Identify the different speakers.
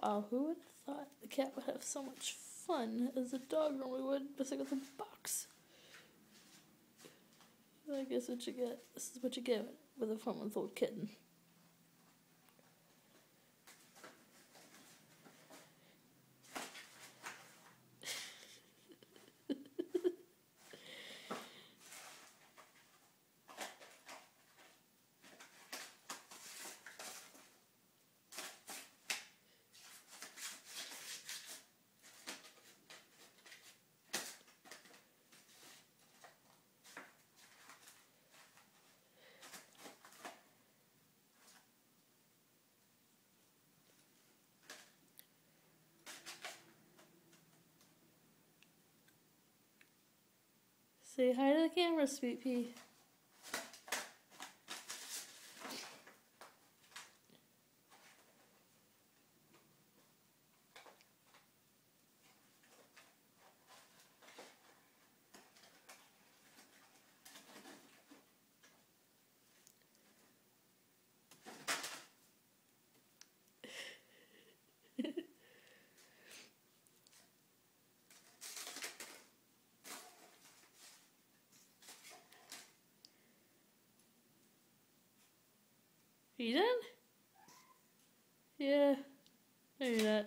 Speaker 1: Wow, who would have thought the cat would have so much fun as a dog normally would messing with a box? I guess what you get. This is what you get with a 4-month-old kitten. Say hi to the camera, Sweet Pea. You done? Yeah. No, you're not.